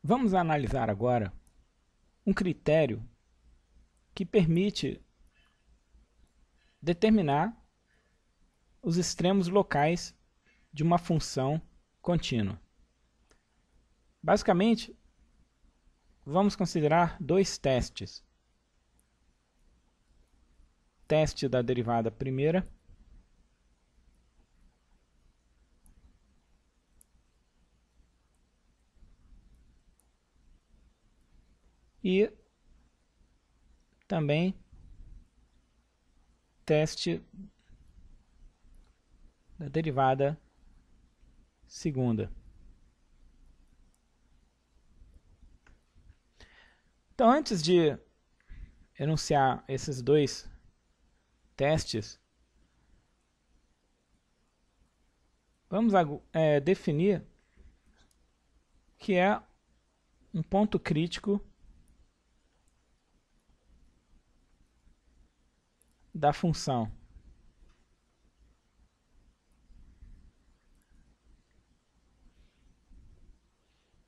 Vamos analisar agora um critério que permite determinar os extremos locais de uma função contínua. Basicamente, vamos considerar dois testes. Teste da derivada primeira e também teste da derivada segunda. Então, antes de enunciar esses dois testes, vamos definir o que é um ponto crítico da função.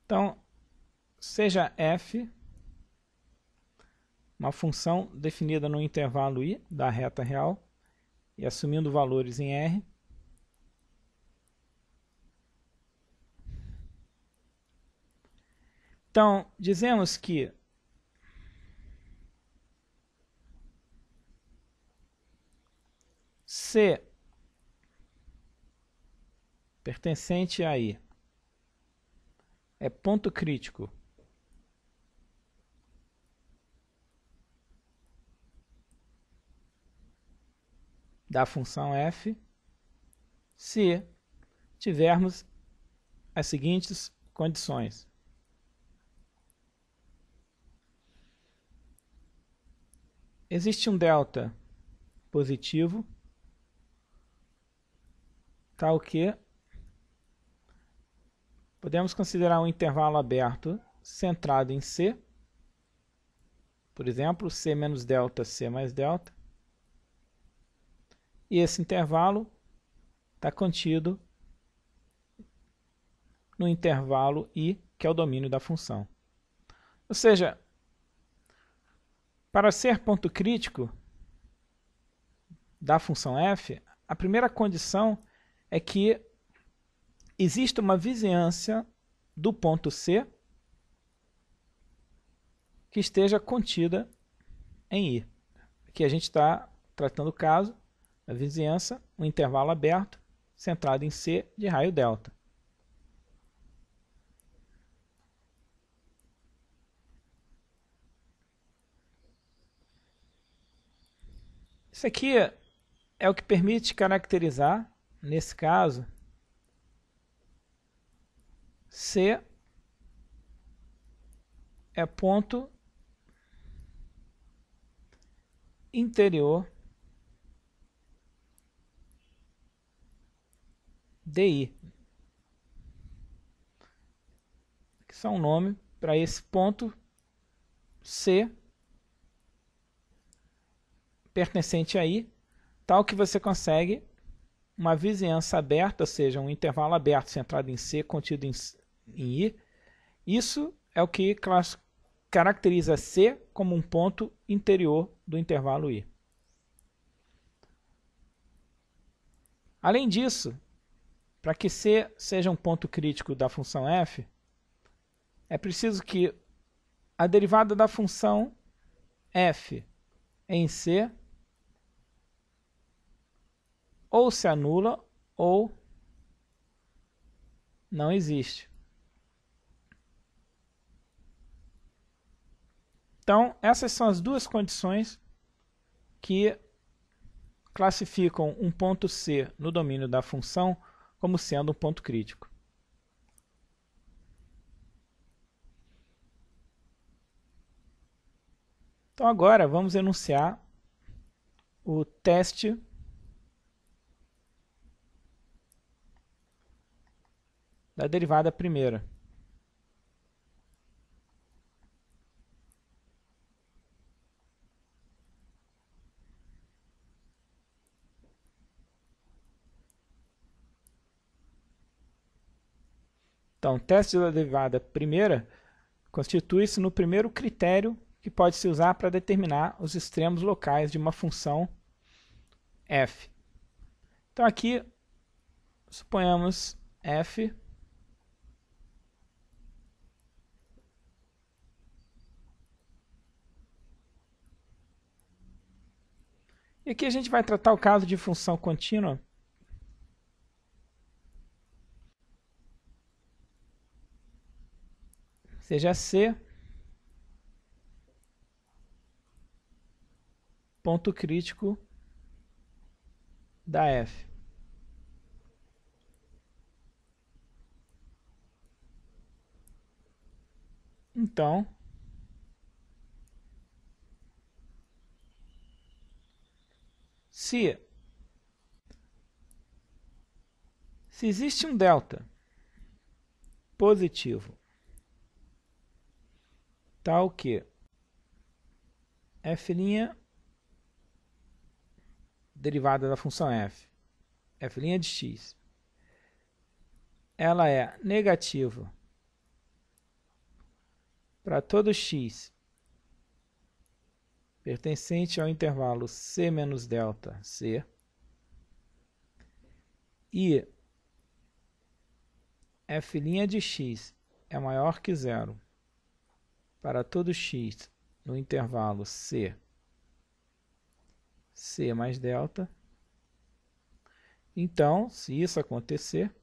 Então, seja f uma função definida no intervalo i da reta real e assumindo valores em R, então dizemos que C pertencente a I é ponto crítico da função f se tivermos as seguintes condições. Existe um delta positivo, tal que podemos considerar um intervalo aberto centrado em C, por exemplo, C menos delta, C mais delta, e esse intervalo está contido no intervalo I, que é o domínio da função. Ou seja, para ser ponto crítico da função f, a primeira condição é que existe uma vizinhança do ponto C que esteja contida em I. Aqui a gente está tratando o caso da vizinhança, um intervalo aberto, centrado em C de raio delta. Isso aqui é o que permite caracterizar, nesse caso, C é ponto interior de I. Que só um nome para esse ponto C pertencente a I, tal que você consegue uma vizinhança aberta, ou seja, um intervalo aberto centrado em C, contido em I. Isso é o que caracteriza C como um ponto interior do intervalo I. Além disso, para que C seja um ponto crítico da função f, é preciso que a derivada da função f em C ou se anula ou não existe. Então, essas são as duas condições que classificam um ponto C no domínio da função como sendo um ponto crítico. Então, agora vamos enunciar o teste da derivada primeira. Então, teste da derivada primeira constitui-se no primeiro critério que pode se usar para determinar os extremos locais de uma função f. Então aqui, suponhamos f e aqui a gente vai tratar o caso de função contínua. Seja C ponto crítico da f. Então, se existe um delta positivo tal que f' derivada da função f, f' de x, ela é negativa para todo x pertencente ao intervalo c menos delta c, e f' de x é maior que zero para todo x no intervalo c mais delta, então, se isso acontecer,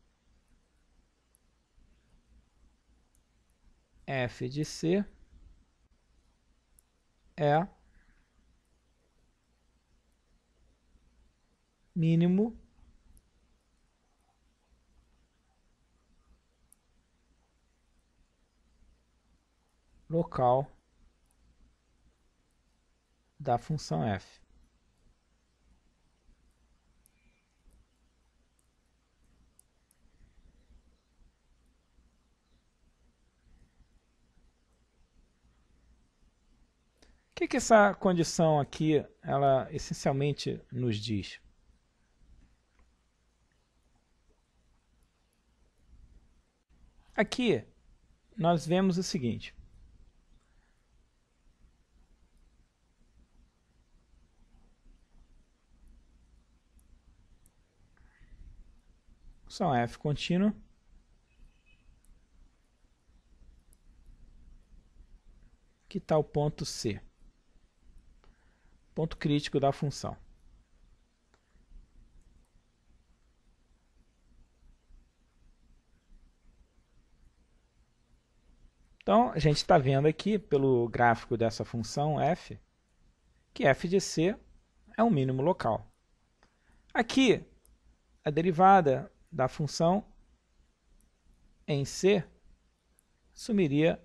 f de c é mínimo local da função f. O que essa condição aqui, ela essencialmente nos diz? Aqui nós vemos o seguinte. Função f contínua que está o ponto C, ponto crítico da função. Então, a gente está vendo aqui, pelo gráfico dessa função f, que f de c é um mínimo local. Aqui, a derivada da função em c sumiria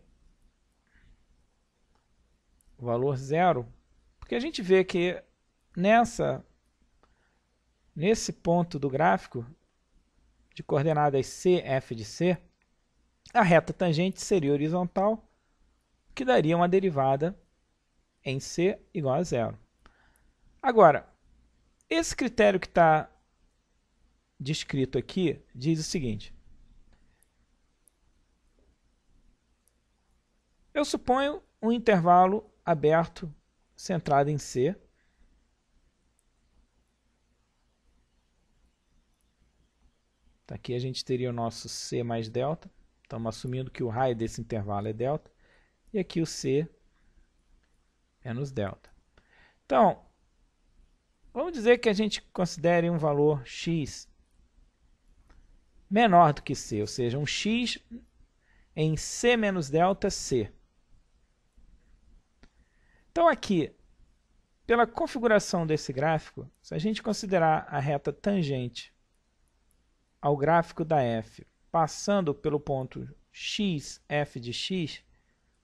o valor zero, porque a gente vê que nesse ponto do gráfico de coordenadas c, f de c, a reta tangente seria horizontal, que daria uma derivada em c igual a zero. Agora, esse critério que está descrito aqui diz o seguinte. Eu suponho um intervalo aberto centrado em C. Aqui a gente teria o nosso C mais delta. Estamos assumindo que o raio desse intervalo é delta. E aqui o C menos delta. Então, vamos dizer que a gente considere um valor x menor do que C, ou seja, um x em C menos delta C. Então aqui, pela configuração desse gráfico, se a gente considerar a reta tangente ao gráfico da f, passando pelo ponto x, f de x,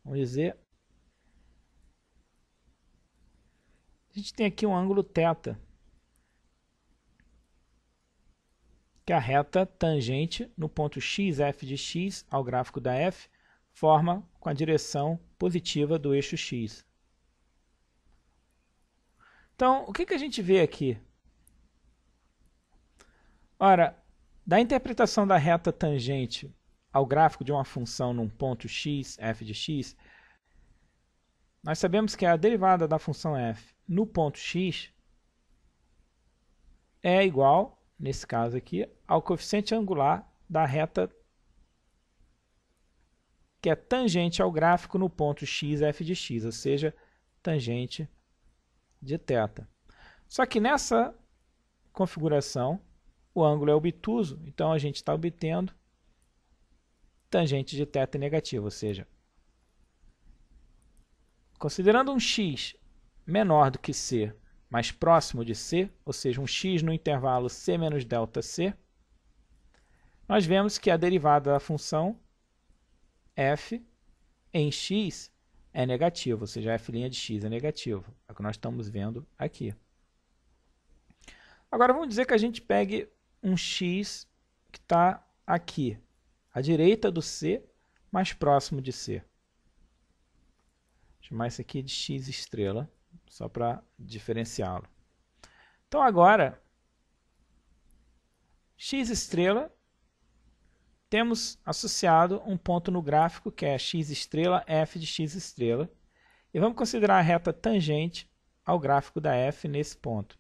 vamos dizer, a gente tem aqui um ângulo θ, que a reta tangente no ponto x, f de x ao gráfico da f forma com a direção positiva do eixo x. Então, o que a gente vê aqui? Ora, da interpretação da reta tangente ao gráfico de uma função num ponto x, f de x, nós sabemos que a derivada da função f no ponto x é igual, nesse caso aqui, ao coeficiente angular da reta que é tangente ao gráfico no ponto x, f de x, ou seja, tangente de θ. Só que nessa configuração, o ângulo é obtuso, então a gente está obtendo tangente de θ negativa, ou seja, considerando um x menor do que c, mais próximo de c, ou seja, um x no intervalo c menos ΔC, nós vemos que a derivada da função f em x é negativa, ou seja, f' de x é negativo. É o que nós estamos vendo aqui. Agora vamos dizer que a gente pegue um x que está aqui, à direita do c, mais próximo de c. Vou chamar isso aqui de x estrela, só para diferenciá-lo. Então agora, x estrela, temos associado um ponto no gráfico que é x estrela, f de x estrela. E vamos considerar a reta tangente ao gráfico da f nesse ponto.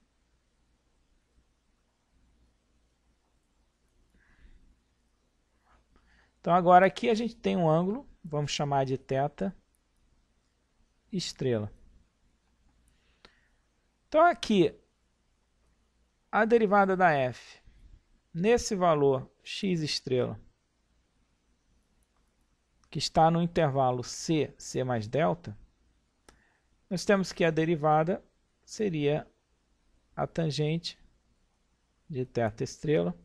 Então agora aqui a gente tem um ângulo, vamos chamar de θ estrela. Então aqui, a derivada da f nesse valor x estrela, que está no intervalo c, c mais ΔT, nós temos que a derivada seria a tangente de θ estrela.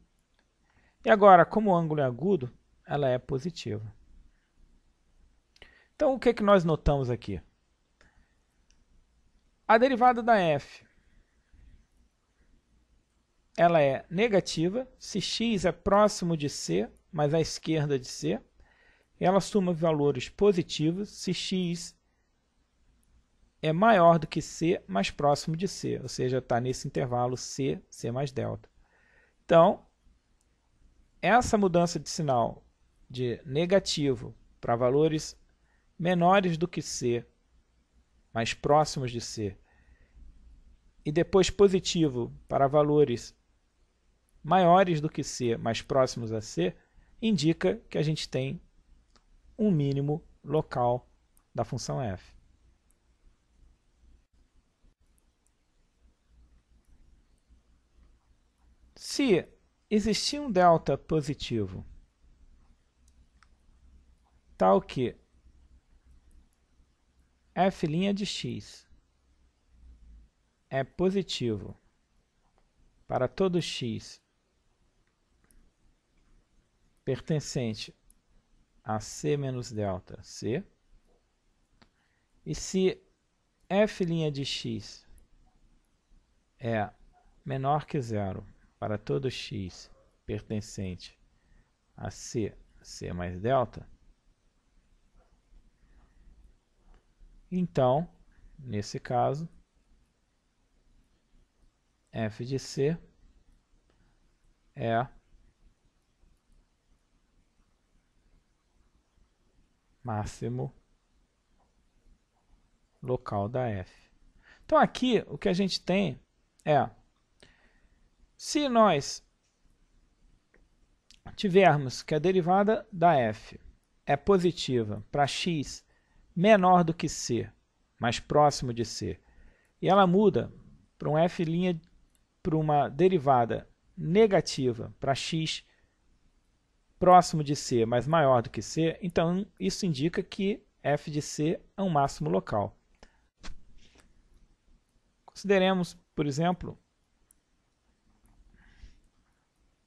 E agora, como o ângulo é agudo, ela é positiva. Então, o que é que nós notamos aqui? A derivada da f ela é negativa se x é próximo de c, mas à esquerda de c. Ela soma valores positivos se x é maior do que c, mais próximo de c, ou seja, está nesse intervalo c, c mais ΔT. Então, essa mudança de sinal de negativo para valores menores do que c, mais próximos de c, e depois positivo para valores maiores do que c, mais próximos a c, indica que a gente tem um mínimo local da função f. Se existir um delta positivo, tal que f' de x é positivo para todo x pertencente a c menos ΔC, e se f' de x é menor que zero para todo x pertencente a c, c mais ΔT, então, nesse caso, f de c é máximo local da f. Então aqui o que a gente tem é, se nós tivermos que a derivada da f é positiva para x menor do que c, mais próximo de c, e ela muda para um f' para uma derivada negativa para x próximo de c, mas maior do que c, então isso indica que f de c é um máximo local. Consideremos, por exemplo,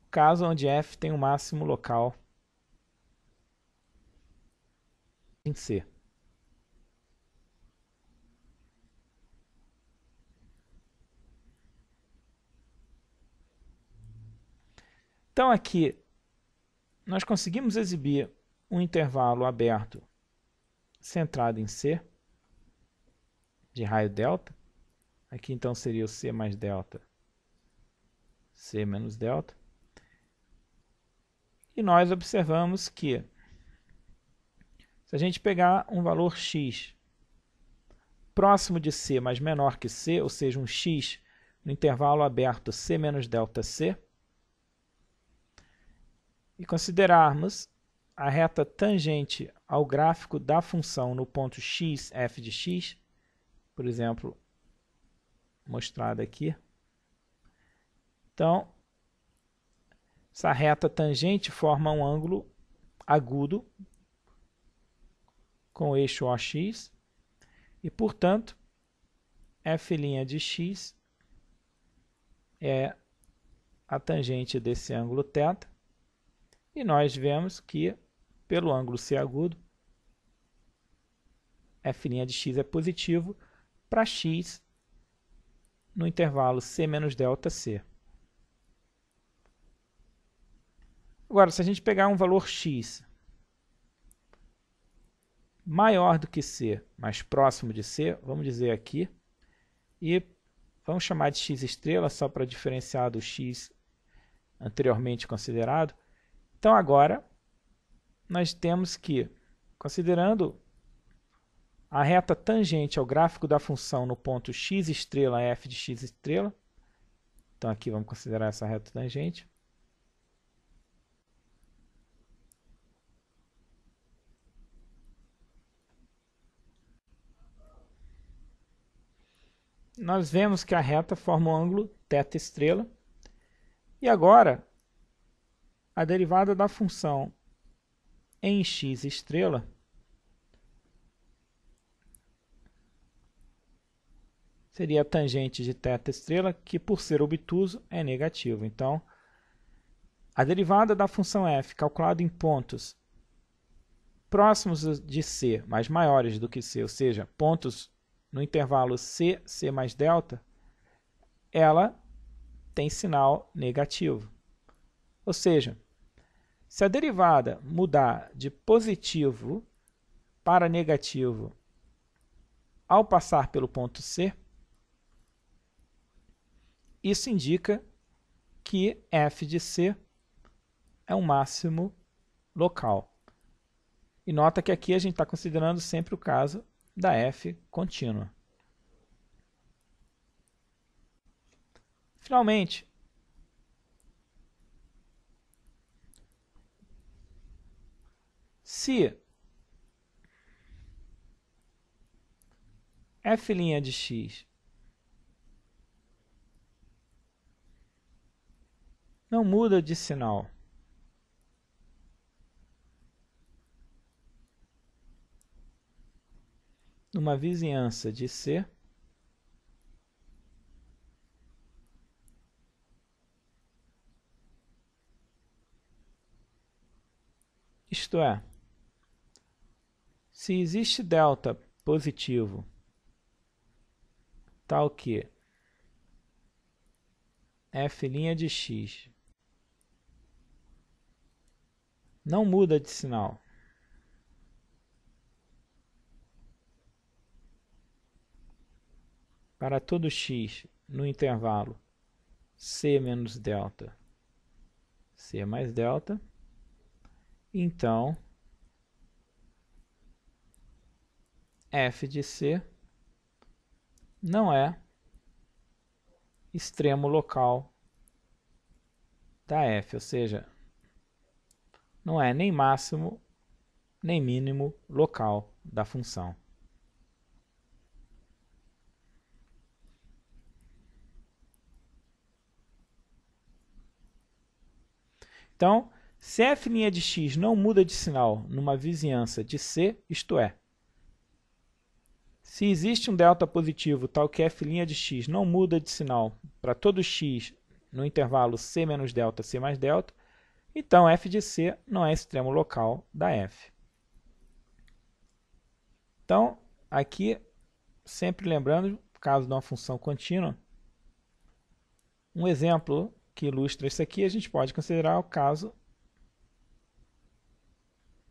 o caso onde f tem um máximo local em c. Então aqui nós conseguimos exibir um intervalo aberto centrado em c, de raio delta. Aqui então seria o c mais ΔT, c menos ΔT. E nós observamos que, se a gente pegar um valor x próximo de c, mas menor que c, ou seja, um x no intervalo aberto c menos ΔC, e considerarmos a reta tangente ao gráfico da função no ponto x, f de x, por exemplo, mostrada aqui. Então, essa reta tangente forma um ângulo agudo com o eixo OX e, portanto, f' de x é a tangente desse ângulo θ, e nós vemos que, pelo ângulo C agudo, f' de x é positivo para x no intervalo c menos ΔC. Agora, se a gente pegar um valor x maior do que c, mais próximo de c, vamos dizer aqui, e vamos chamar de x estrela, só para diferenciar do x anteriormente considerado. Então, agora, nós temos que, considerando a reta tangente ao gráfico da função no ponto x estrela f de x estrela, então aqui vamos considerar essa reta tangente, nós vemos que a reta forma um ângulo θ estrela, e agora a derivada da função em x estrela seria a tangente de θ estrela, que por ser obtuso é negativo. Então, a derivada da função f calculada em pontos próximos de c, mas maiores do que c, ou seja, pontos no intervalo c, c mais ΔC, ela tem sinal negativo. Ou seja, se a derivada mudar de positivo para negativo ao passar pelo ponto C, isso indica que f de c é um máximo local. E nota que aqui a gente está considerando sempre o caso da f contínua. Finalmente, se f' de x não muda de sinal numa vizinhança de C, isto é, se existe delta positivo tal que f' de x não muda de sinal para todo x no intervalo c menos ΔC, c mais ΔC, então f de c não é extremo local da f, ou seja, não é nem máximo nem mínimo local da função. Então, se f' de x não muda de sinal numa vizinhança de C, isto é, se existe um delta positivo tal que f' de x não muda de sinal para todo x no intervalo c menos ΔC, c mais ΔC, então f de c não é extremo local da f. Então, aqui, sempre lembrando, caso de uma função contínua, um exemplo que ilustra isso aqui, a gente pode considerar o caso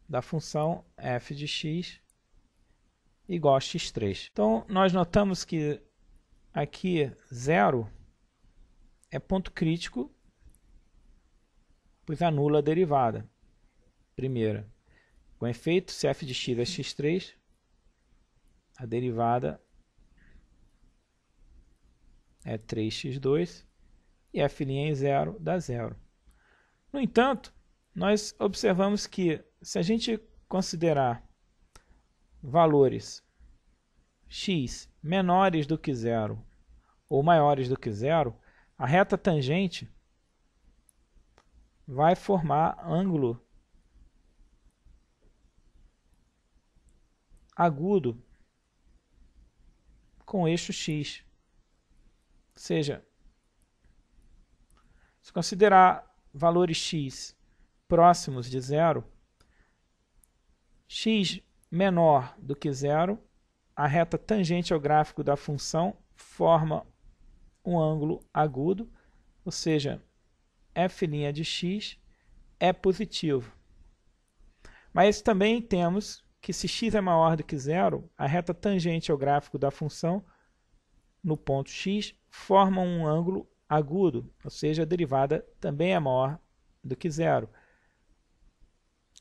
da função f de x igual a x3. Então, nós notamos que aqui 0 é ponto crítico, pois anula a derivada. primeira. Com efeito, se f de x é x3, a derivada é 3x2 e f' em 0 dá 0. No entanto, nós observamos que se a gente considerar valores x menores do que 0 ou maiores do que 0, a reta tangente vai formar ângulo agudo com o eixo x. Ou seja, se considerar valores x próximos de 0, x menor do que 0, a reta tangente ao gráfico da função forma um ângulo agudo, ou seja, f' de x é positivo. Mas também temos que se x é maior do que 0, a reta tangente ao gráfico da função no ponto x forma um ângulo agudo, ou seja, a derivada também é maior do que 0.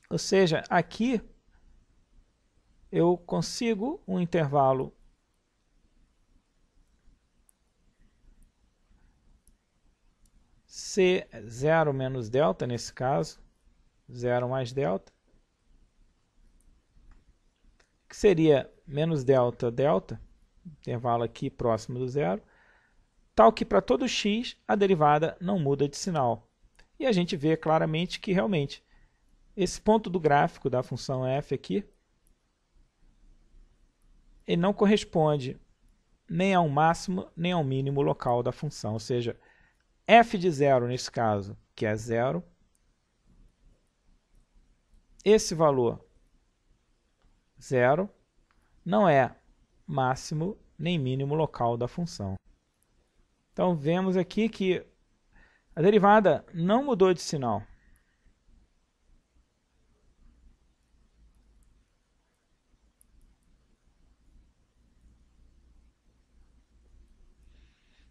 Ou seja, aqui eu consigo um intervalo C0 menos delta, nesse caso, 0 mais delta, que seria menos delta, delta, intervalo aqui próximo do zero, tal que para todo x a derivada não muda de sinal. E a gente vê claramente que realmente esse ponto do gráfico da função f aqui, ele não corresponde nem ao máximo nem ao mínimo local da função, ou seja, f de 0 nesse caso, que é 0, esse valor 0 não é máximo nem mínimo local da função. Então vemos aqui que a derivada não mudou de sinal.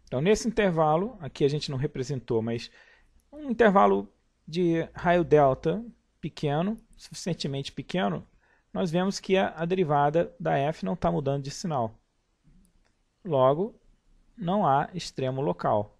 Então nesse intervalo, aqui a gente não representou, mas um intervalo de raio delta pequeno, suficientemente pequeno, nós vemos que a derivada da f não está mudando de sinal. Logo, não há extremo local.